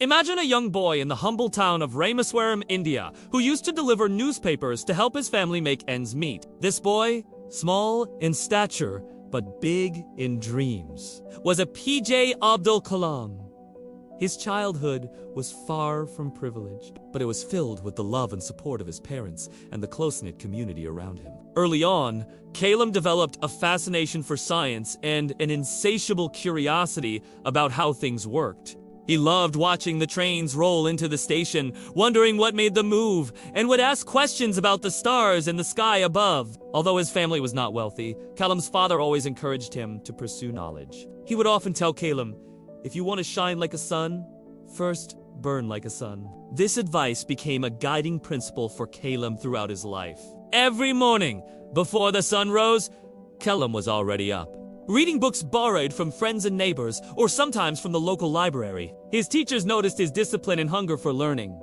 Imagine a young boy in the humble town of Rameswaram, India, who used to deliver newspapers to help his family make ends meet. This boy, small in stature but big in dreams, was APJ Abdul Kalam. His childhood was far from privileged, but it was filled with the love and support of his parents and the close-knit community around him. Early on, Kalam developed a fascination for science and an insatiable curiosity about how things worked. He loved watching the trains roll into the station, wondering what made them move, and would ask questions about the stars in the sky above. Although his family was not wealthy, Kalam's father always encouraged him to pursue knowledge. He would often tell Kalam, "If you want to shine like a sun, first burn like a sun." This advice became a guiding principle for Kalam throughout his life. Every morning, before the sun rose, Kalam was already up, reading books borrowed from friends and neighbors, or sometimes from the local library. His teachers noticed his discipline and hunger for learning.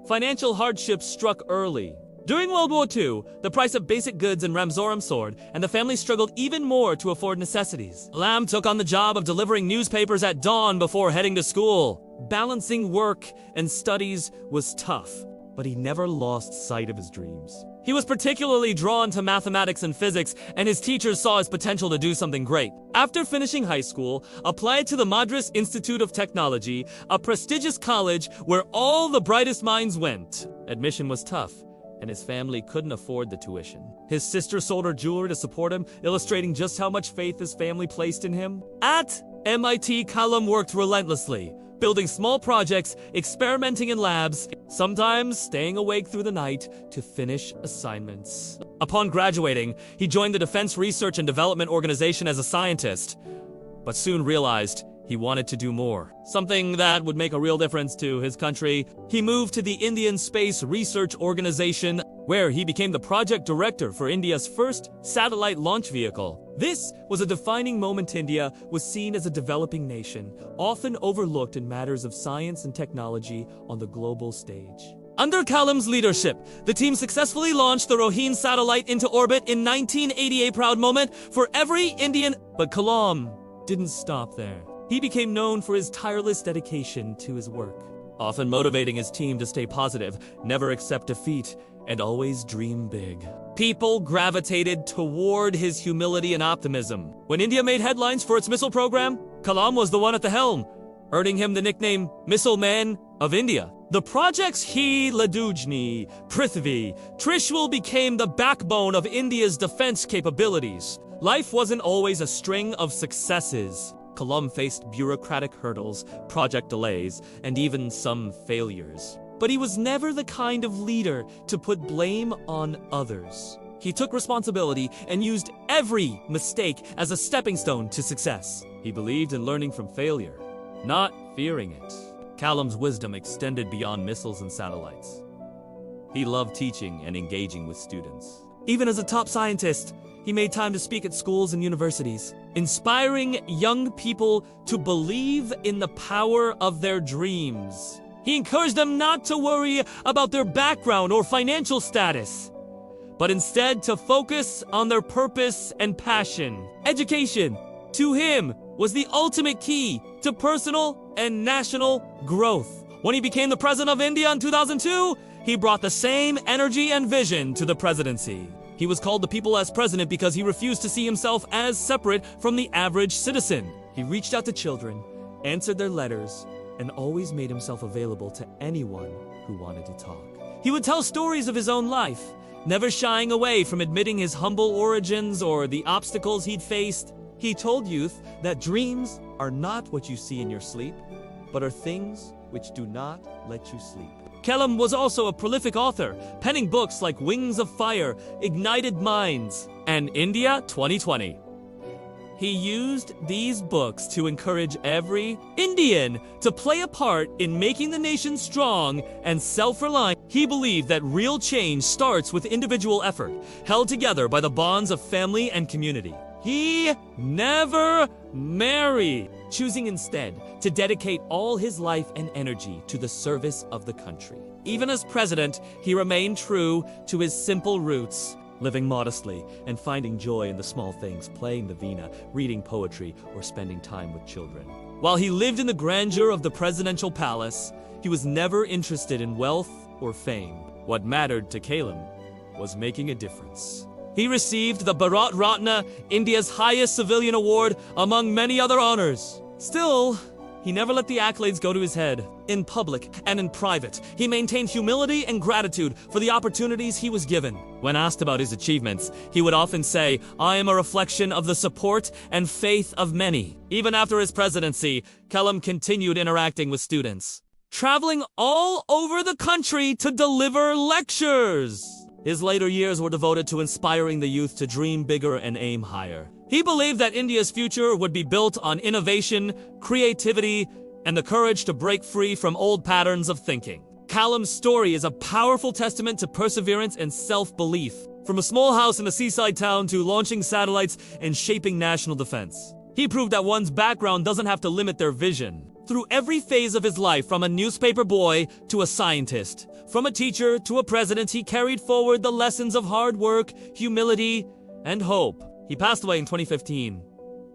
Financial hardships struck early. During World War II, the price of basic goods in Rameswaram soared, and the family struggled even more to afford necessities. Kalam took on the job of delivering newspapers at dawn before heading to school. Balancing work and studies was tough, but he never lost sight of his dreams. He was particularly drawn to mathematics and physics, and his teachers saw his potential to do something great. After finishing high school, applied to the Madras Institute of Technology, a prestigious college where all the brightest minds went. Admission was tough, and his family couldn't afford the tuition. His sister sold her jewelry to support him, illustrating just how much faith his family placed in him. At MIT, Kalam worked relentlessly, building small projects, experimenting in labs, sometimes staying awake through the night to finish assignments. Upon graduating, he joined the Defense Research and Development Organization as a scientist, but soon realized he wanted to do more, something that would make a real difference to his country. He moved to the Indian Space Research Organization, where he became the project director for India's first satellite launch vehicle. This was a defining moment. India was seen as a developing nation, often overlooked in matters of science and technology on the global stage. Under Kalam's leadership, the team successfully launched the Rohini satellite into orbit in 1988, a proud moment for every Indian. But Kalam didn't stop there. He became known for his tireless dedication to his work, often motivating his team to stay positive, never accept defeat, and always dream big. People gravitated toward his humility and optimism. When India made headlines for its missile program, Kalam was the one at the helm, earning him the nickname Missile Man of India. The projects Ladujni, Prithvi, Trishul became the backbone of India's defense capabilities. Life wasn't always a string of successes. Kalam faced bureaucratic hurdles, project delays, and even some failures. But he was never the kind of leader to put blame on others. He took responsibility and used every mistake as a stepping stone to success. He believed in learning from failure, not fearing it. Kalam's wisdom extended beyond missiles and satellites. He loved teaching and engaging with students. Even as a top scientist, he made time to speak at schools and universities, inspiring young people to believe in the power of their dreams. He encouraged them not to worry about their background or financial status, but instead to focus on their purpose and passion. Education, to him, was the ultimate key to personal and national growth. When he became the President of India in 2002, he brought the same energy and vision to the presidency. He was called the People's President because he refused to see himself as separate from the average citizen. He reached out to children, answered their letters, and always made himself available to anyone who wanted to talk. He would tell stories of his own life, never shying away from admitting his humble origins or the obstacles he'd faced. He told youth that dreams are not what you see in your sleep, but are things which do not let you sleep. Kalam was also a prolific author, penning books like Wings of Fire, Ignited Minds, and India 2020. He used these books to encourage every Indian to play a part in making the nation strong and self-reliant. He believed that real change starts with individual effort, held together by the bonds of family and community. He never married, choosing instead to dedicate all his life and energy to the service of the country. Even as president, he remained true to his simple roots, living modestly and finding joy in the small things, playing the veena, reading poetry, or spending time with children. While he lived in the grandeur of the presidential palace, he was never interested in wealth or fame. What mattered to Kalam was making a difference. He received the Bharat Ratna, India's highest civilian award, among many other honors. Still, he never let the accolades go to his head. In public and in private, he maintained humility and gratitude for the opportunities he was given. When asked about his achievements, he would often say, "I am a reflection of the support and faith of many." Even after his presidency, Kalam continued interacting with students, traveling all over the country to deliver lectures. His later years were devoted to inspiring the youth to dream bigger and aim higher. He believed that India's future would be built on innovation, creativity, and the courage to break free from old patterns of thinking. Kalam's story is a powerful testament to perseverance and self-belief. From a small house in a seaside town to launching satellites and shaping national defense, he proved that one's background doesn't have to limit their vision. Through every phase of his life, from a newspaper boy to a scientist, from a teacher to a president, he carried forward the lessons of hard work, humility, and hope. He passed away in 2015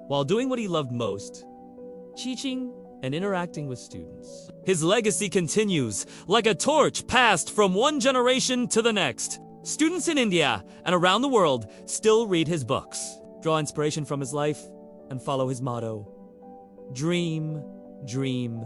while doing what he loved most, teaching and interacting with students. His legacy continues like a torch passed from one generation to the next. Students in India and around the world still read his books, draw inspiration from his life, and follow his motto: dream, dream,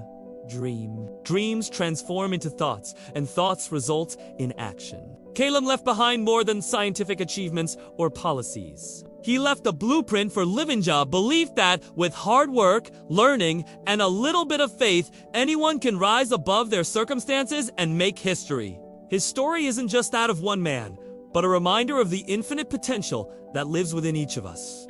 dream. Dreams transform into thoughts, and thoughts result in action. Kalam left behind more than scientific achievements or policies. He left a blueprint for living, a belief that with hard work, learning, and a little bit of faith, anyone can rise above their circumstances and make history. His story isn't just that of one man, but a reminder of the infinite potential that lives within each of us.